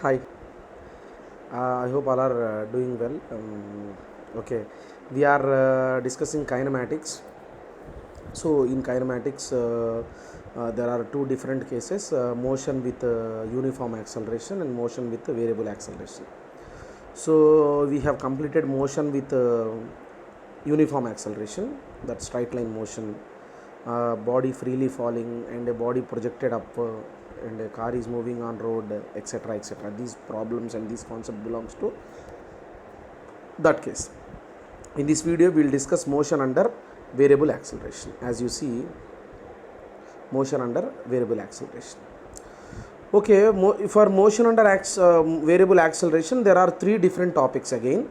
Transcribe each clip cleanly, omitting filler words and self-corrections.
Hi, I hope all are doing well. Okay, we are discussing kinematics. So, in kinematics, there are two different cases, motion with uniform acceleration and motion with variable acceleration. So, we have completed motion with uniform acceleration, that straight line motion, body freely falling and a body projected up, and a car is moving on road, etc., etc. These problems and this concept belongs to that case. In this video we will discuss motion under variable acceleration. As you see, motion under variable acceleration. Okay, for motion under variable acceleration, there are three different topics again.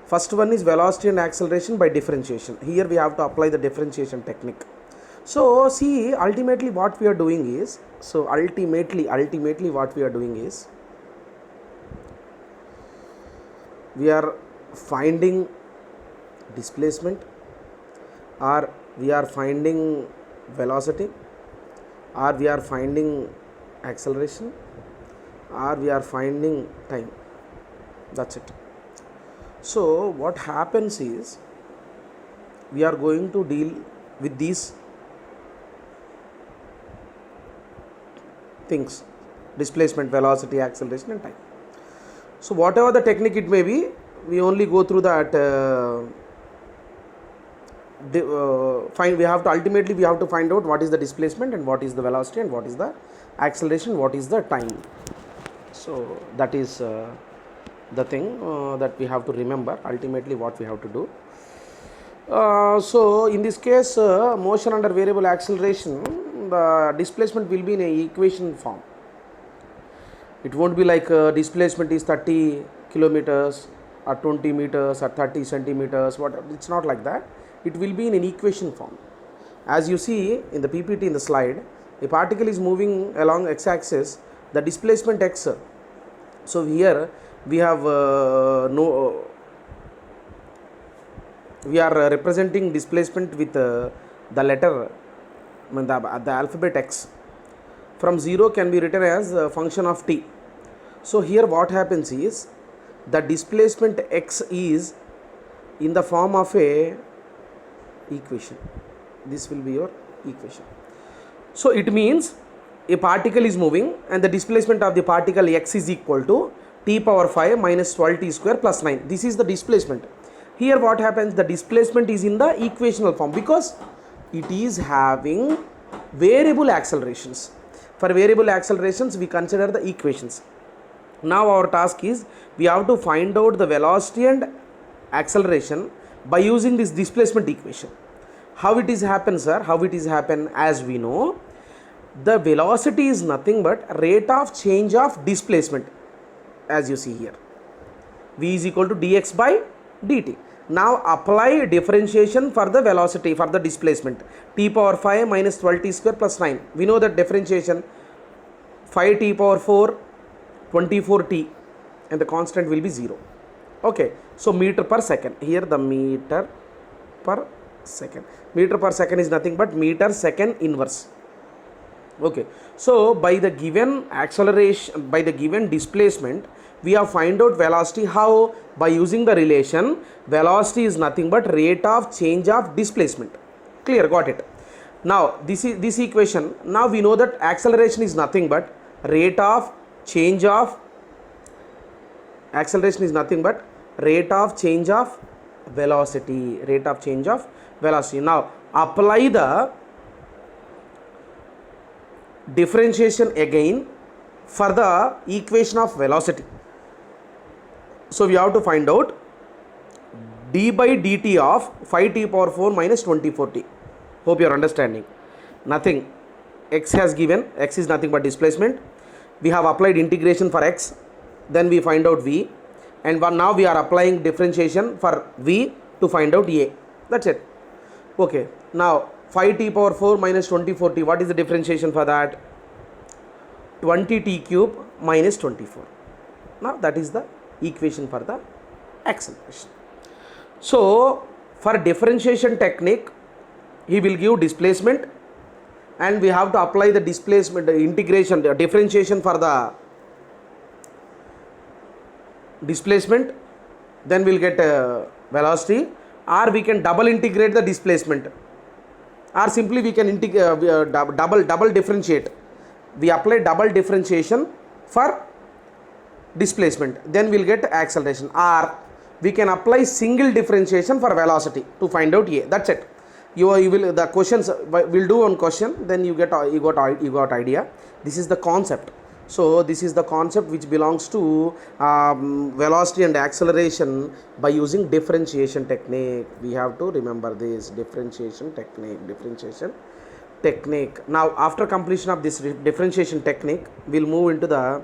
First one is velocity and acceleration by differentiation. Here we have to apply the differentiation technique. So see, ultimately what we are doing is, what we are doing is, we are finding displacement, or we are finding velocity, or we are finding acceleration, or we are finding time. That's it. So what happens is, we are going to deal with these things: displacement, velocity, acceleration and time. So whatever the technique it may be, we only go through that. We have to find out what is the displacement and what is the velocity and what is the acceleration, what is the time. So that is the thing that we have to remember, ultimately what we have to do. So in this case, motion under variable acceleration, the displacement will be in an equation form. It won't be like displacement is 30 kilometers or 20 meters or 30 centimeters, whatever. It's not like that. It will be in an equation form. As you see in the PPT in the slide, a particle is moving along x-axis, the displacement x. So here we have we are representing displacement with the letter, the alphabet x. From 0 can be written as a function of t. So here what happens is, the displacement x is in the form of a equation. This will be your equation. So it means a particle is moving and the displacement of the particle x is equal to t power 5 minus 12t square plus 9. This is the displacement. Here what happens, the displacement is in the equational form because it is having variable accelerations. For variable accelerations we consider the equations. Now our task is, we have to find out the velocity and acceleration by using this displacement equation. How it is happen, sir? How it is happen? As we know, the velocity is nothing but rate of change of displacement. As you see here, v is equal to dx by dt. Now apply differentiation for the velocity, for the displacement, t power 5 minus 12t square plus 9. We know that differentiation, 5t power 4, 24t, and the constant will be 0. Okay, so meter per second. Here the meter per second. Meter per second is nothing but meter second inverse. Okay, so by the given acceleration, by the given displacement, we have find out velocity. How? By using the relation, velocity is nothing but rate of change of displacement. Clear? Got it? Now this is this equation. Now we know that acceleration is nothing but rate of change of, acceleration is nothing but rate of change of velocity, rate of change of velocity. Now apply the differentiation again for the equation of velocity. So we have to find out d by dt of 5t power 4 minus 24t. Hope you are understanding. Nothing, x has given, x is nothing but displacement. We have applied integration for x, then we find out v, and now we are applying differentiation for v to find out a. That's it. Okay, now 5t power 4 minus 24t, what is the differentiation for that? 20t cube minus 24. Now that is the equation for the acceleration. So for differentiation technique, he will give displacement and we have to apply the displacement, the integration, the differentiation for the displacement, then we'll get velocity, or we can double integrate the displacement, or simply we can double differentiate. We apply double differentiation for displacement, then we'll get acceleration, or we can apply single differentiation for velocity to find out A. That's it. You will, the questions will do one question, then you got idea. This is the concept. So this is the concept which belongs to velocity and acceleration by using differentiation technique. We have to remember this differentiation technique. Now after completion of this differentiation technique, we'll move into the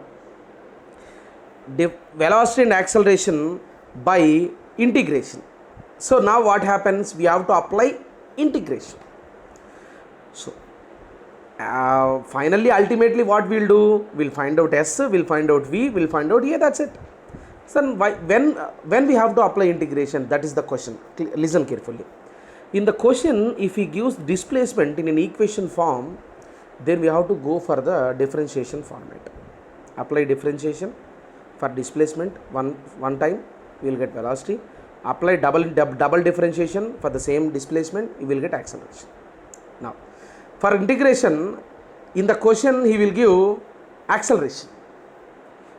velocity and acceleration by integration. So now what happens? We have to apply integration. So finally, ultimately what we'll do, we'll find out S, we'll find out V, we'll find out A. That's it. So when we have to apply integration, that is the question. Listen carefully. In the question, if he gives displacement in an equation form, then we have to go for the differentiation format. Apply differentiation for displacement one time, we will get velocity. Apply double differentiation for the same displacement, you will get acceleration. Now for integration, in the question he will give acceleration.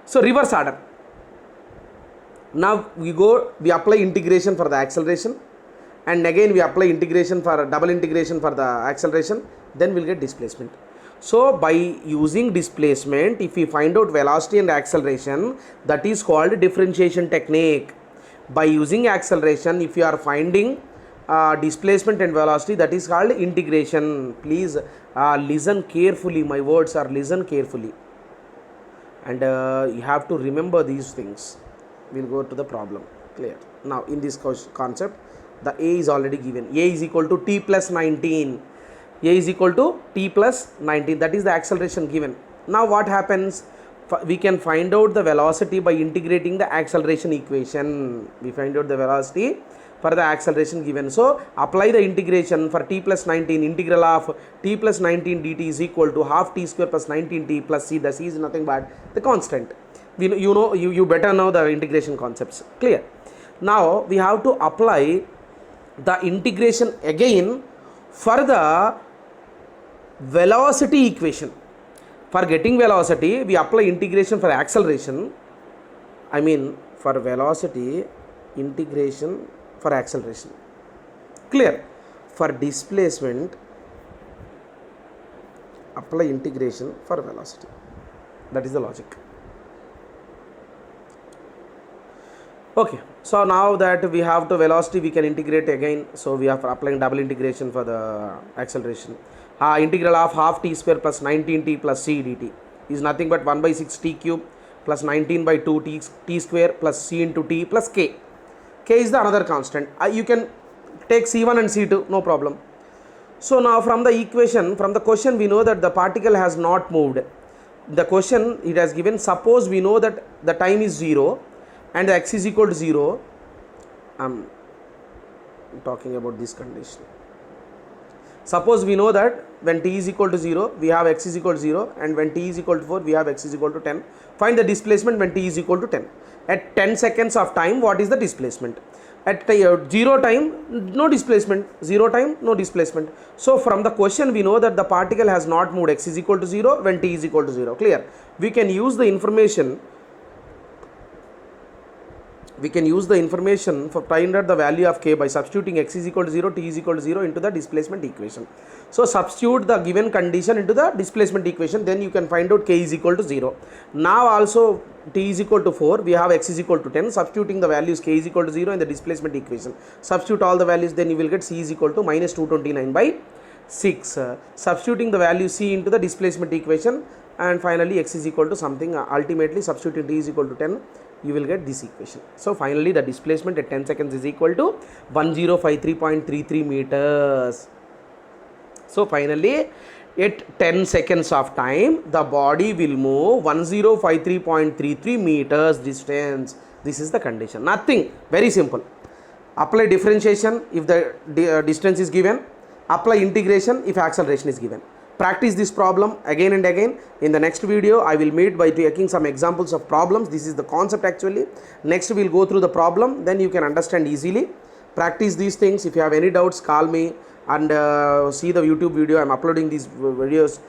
So reverse order. Now we apply integration for the acceleration, and again we apply integration for double integration for the acceleration, then we'll get displacement. So by using displacement, if we find out velocity and acceleration, that is called differentiation technique. By using acceleration, if you are finding displacement and velocity, that is called integration. Please listen carefully, my words are listen carefully, and you have to remember these things. We'll go to the problem. Clear? Now in this concept, the A is already given. A is equal to t plus 19. A is equal to t plus 19. That is the acceleration given. Now what happens? We can find out the velocity by integrating the acceleration equation. We find out the velocity for the acceleration given. So apply the integration for t plus 19. Integral of t plus 19 dt is equal to half t square plus 19t plus c. The c is nothing but the constant. You better know the integration concepts. Clear? Now we have to apply the integration again for the velocity equation. For getting velocity, we apply integration for acceleration. I mean for velocity, integration for acceleration. Clear? For displacement, apply integration for velocity. That is the logic. Okay, so now that we have the velocity, we can integrate again. So we are applying double integration for the acceleration. Integral of half t square plus 19t plus c dt is nothing but 1 by 6 t cube plus 19 by 2 t square plus c into t plus k. K is the another constant. You can take c1 and c2, no problem. So now from the equation, from the question, we know that the particle has not moved. The question, it has given, suppose we know that the time is 0 and the x is equal to 0. I'm talking about this condition. Suppose we know that when t is equal to 0, we have x is equal to 0, and when t is equal to 4, we have x is equal to 10. Find the displacement when t is equal to 10. At 10 seconds of time, what is the displacement? At 0 time, no displacement. 0 time, no displacement. So from the question, we know that the particle has not moved. X is equal to 0 when t is equal to 0. Clear? We can use the information. We can use the information for find out the value of k by substituting x is equal to 0, t is equal to 0 into the displacement equation. So substitute the given condition into the displacement equation, then you can find out k is equal to 0. Now also t is equal to 4, we have x is equal to 10, substituting the values k is equal to 0 in the displacement equation. Substitute all the values, then you will get c is equal to minus 229 by 6. Substituting the value c into the displacement equation, and finally x is equal to something, ultimately substituting t is equal to 10, you will get this equation. So finally the displacement at 10 seconds is equal to 1053.33 meters. So finally at 10 seconds of time, the body will move 1053.33 meters distance. This is the condition. Nothing, very simple. Apply differentiation if the distance is given. Apply integration if acceleration is given. practice this problem again and again. In the next video I will meet by taking some examples of problems. This is the concept actually. Next we will go through the problem, then you can understand easily. Practice these things. If you have any doubts, call me and see the YouTube video. I am uploading these videos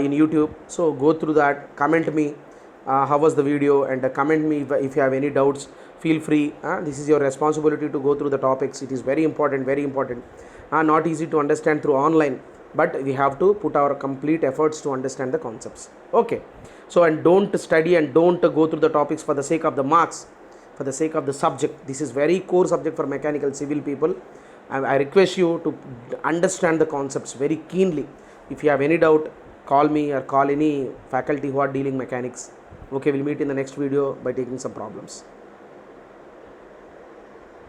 in YouTube, so go through that, comment me how was the video, and comment me if you have any doubts. Feel free. This is your responsibility to go through the topics. It is very important, not easy to understand through online, but we have to put our complete efforts to understand the concepts. Okay, so and don't study and don't go through the topics for the sake of the marks, for the sake of the subject. This is very core subject for mechanical civil people. I request you to understand the concepts very keenly. If you have any doubt, call me or call any faculty who are dealing mechanics. Okay, we'll meet in the next video by taking some problems.